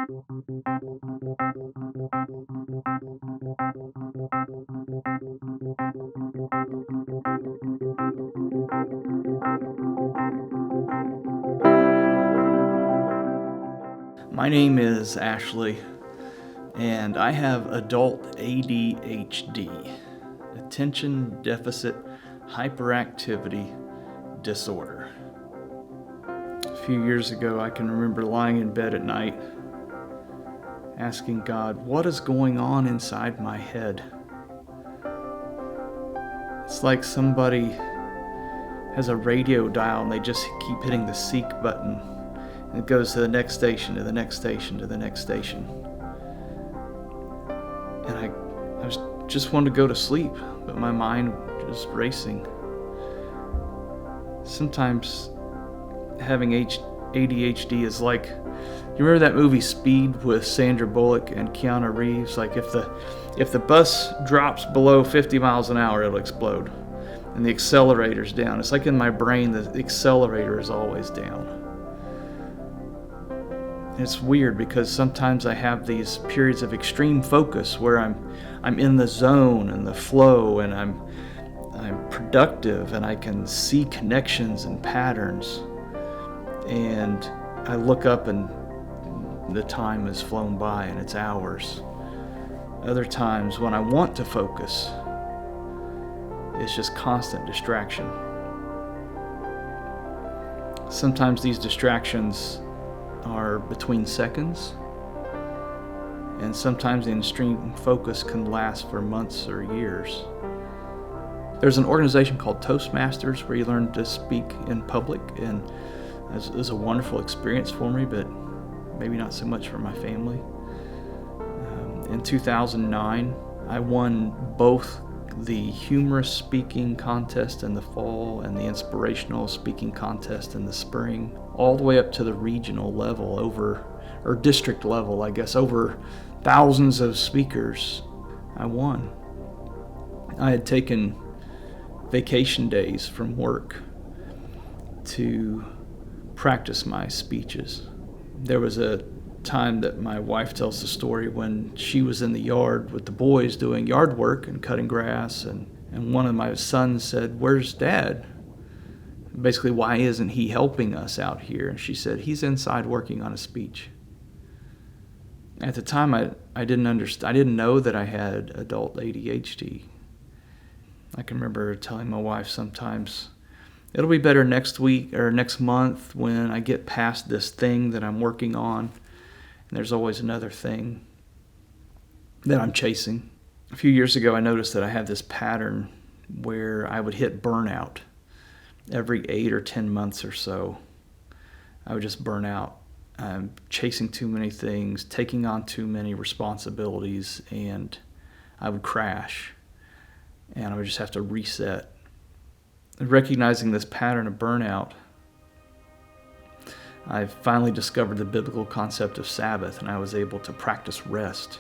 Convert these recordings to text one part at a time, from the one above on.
My name is Ashley, and I have adult ADHD, Attention Deficit Hyperactivity Disorder. A few years ago, I can remember lying in bed at night, asking God, what is going on inside my head? It's like somebody has a radio dial and they just keep hitting the seek button. And it goes to the next station, to the next station, to the next station. And I just wanted to go to sleep, but my mind was racing. Sometimes having ADHD is like, you remember that movie Speed with Sandra Bullock and Keanu Reeves? Like if the bus drops below 50 miles an hour, it'll explode. And the accelerator's down. It's like in my brain, the accelerator is always down. And it's weird because sometimes I have these periods of extreme focus where I'm in the zone and the flow, and I'm productive, and I can see connections and patterns. And I look up and the time has flown by and it's hours. Other times when I want to focus, it's just constant distraction. Sometimes these distractions are between seconds, and sometimes the extreme focus can last for months or years. There's an organization called Toastmasters where you learn to speak in public, and it was a wonderful experience for me, but maybe not so much for my family. In 2009, I won both the humorous speaking contest in the fall and the inspirational speaking contest in the spring, all the way up to the regional level, or district level, I guess, over thousands of speakers. I won. I had taken vacation days from work to practice my speeches. There was a time that my wife tells the story when she was in the yard with the boys doing yard work and cutting grass, and one of my sons said, "Where's Dad?" Basically, why isn't he helping us out here? And she said, "He's inside working on a speech." At the time, I didn't understand. I didn't know that I had adult ADHD. I can remember telling my wife sometimes, "It'll be better next week or next month when I get past this thing that I'm working on." And there's always another thing that I'm chasing. A few years ago, I noticed that I had this pattern where I would hit burnout every 8 or 10 months or so. I would just burn out. I'm chasing too many things, taking on too many responsibilities, and I would crash. And I would just have to reset. And recognizing this pattern of burnout, I finally discovered the biblical concept of Sabbath, and I was able to practice rest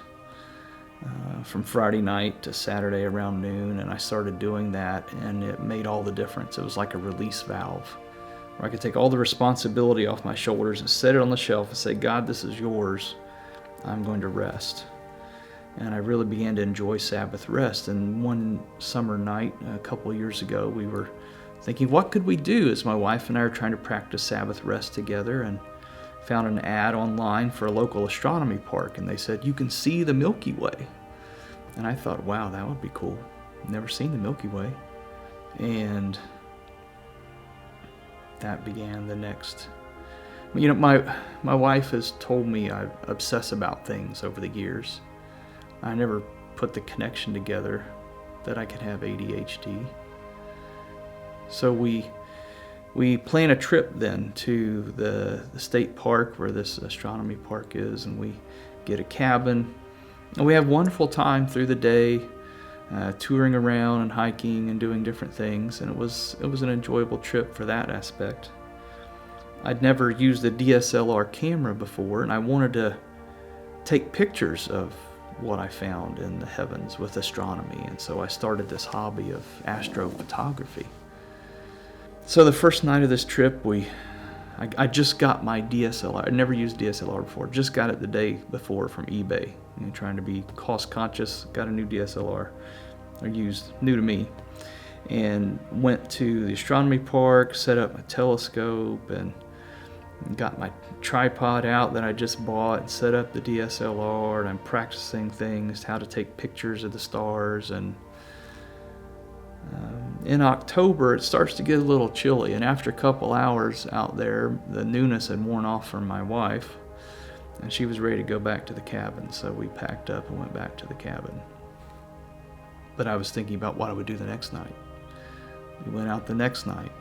from Friday night to Saturday around noon, and I started doing that, and it made all the difference. It was like a release valve, where I could take all the responsibility off my shoulders and set it on the shelf and say, "God, this is yours. I'm going to rest." And I really began to enjoy Sabbath rest. And one summer night a couple of years ago, we were thinking, what could we do, as my wife and I are trying to practice Sabbath rest together, and found an ad online for a local astronomy park, and they said, "You can see the Milky Way." And I thought, wow, that would be cool. Never seen the Milky Way. And that began the next. You know, my wife has told me I obsess about things over the years. I never put the connection together that I could have ADHD. So we plan a trip then to the state park where this astronomy park is, and we get a cabin, and we have a wonderful time through the day, touring around and hiking and doing different things, and it was an enjoyable trip for that aspect. I'd never used a DSLR camera before, and I wanted to take pictures of what I found in the heavens with astronomy, and so I started this hobby of astrophotography. So the first night of this trip, we I just got my DSLR. I never used DSLR before. Just got it the day before from eBay. Trying to be cost conscious. Got a new DSLR. Or used, new to me. And went to the astronomy park, set up my telescope, and got my tripod out that I just bought and set up the DSLR, and I'm practicing things, how to take pictures of the stars. And in October, it starts to get a little chilly, and after a couple hours out there, the newness had worn off from my wife, and she was ready to go back to the cabin, so we packed up and went back to the cabin. But I was thinking about what I would do the next night. We went out the next night,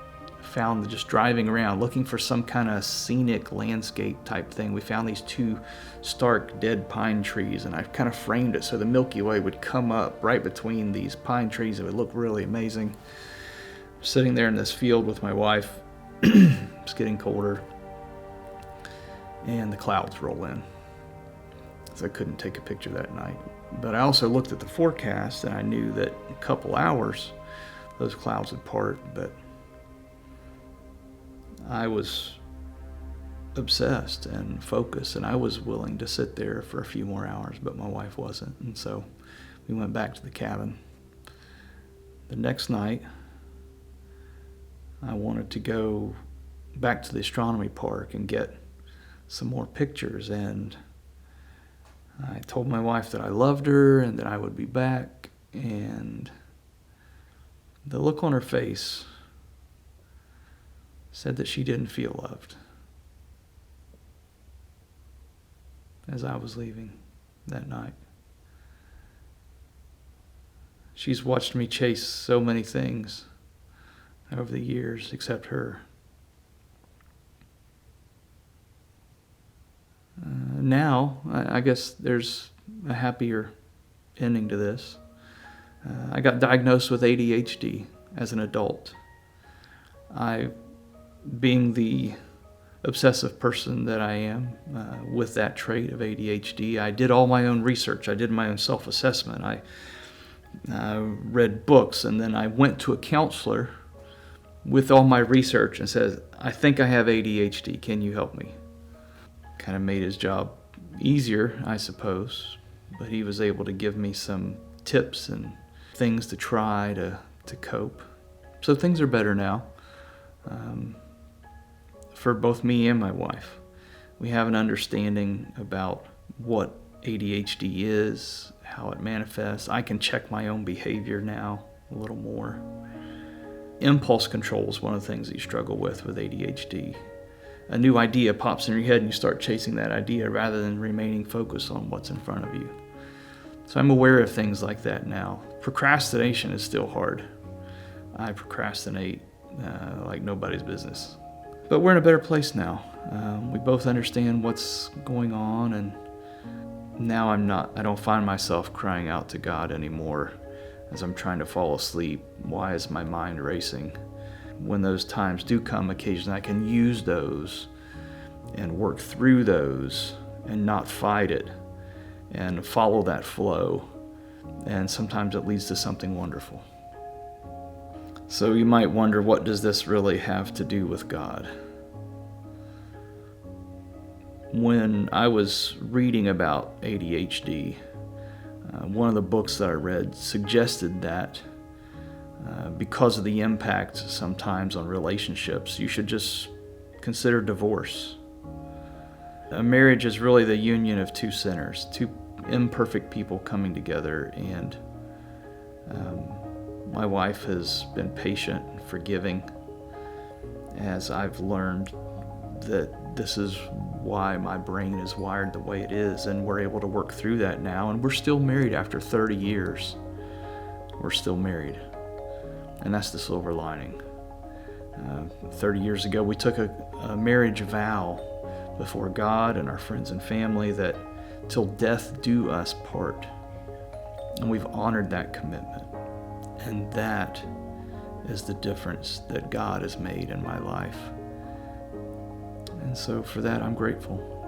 found just driving around, looking for some kind of scenic landscape type thing. We found these two stark dead pine trees, and I kind of framed it so the Milky Way would come up right between these pine trees. It would look really amazing. Sitting there in this field with my wife, it's getting colder, and the clouds roll in. So I couldn't take a picture that night. But I also looked at the forecast, and I knew that in a couple hours, those clouds would part. But I was obsessed and focused, and I was willing to sit there for a few more hours, but my wife wasn't. And so we went back to the cabin. The next night, I wanted to go back to the astronomy park and get some more pictures, and I told my wife that I loved her and that I would be back, and the look on her face said that she didn't feel loved as I was leaving that night. She's watched me chase so many things over the years except her. Now, I guess there's a happier ending to this. I got diagnosed with ADHD as an adult. Being the obsessive person that I am with that trait of ADHD, I did all my own research. I did my own self-assessment. I read books, and then I went to a counselor with all my research and said, I think I have ADHD. Can you help me? Kind of made his job easier, I suppose, but he was able to give me some tips and things to try to cope. So things are better now for both me and my wife. We have an understanding about what ADHD is, how it manifests. I can check my own behavior now a little more. Impulse control is one of the things that you struggle with ADHD. A new idea pops in your head and you start chasing that idea rather than remaining focused on what's in front of you. So I'm aware of things like that now. Procrastination is still hard. I procrastinate like nobody's business. But we're in a better place now. We both understand what's going on, and now I don't find myself crying out to God anymore as I'm trying to fall asleep. Why is my mind racing? When those times do come occasionally, I can use those and work through those and not fight it and follow that flow. And sometimes it leads to something wonderful. So you might wonder, what does this really have to do with God? When I was reading about ADHD, one of the books that I read suggested that because of the impact sometimes on relationships, you should just consider divorce. A marriage is really the union of two sinners, two imperfect people coming together, and my wife has been patient and forgiving as I've learned that this is why my brain is wired the way it is, and we're able to work through that now, and we're still married after 30 years. We're still married, and that's the silver lining. 30 years ago, we took a marriage vow before God and our friends and family that till death do us part, and we've honored that commitment, and that is the difference that God has made in my life. And so for that, I'm grateful.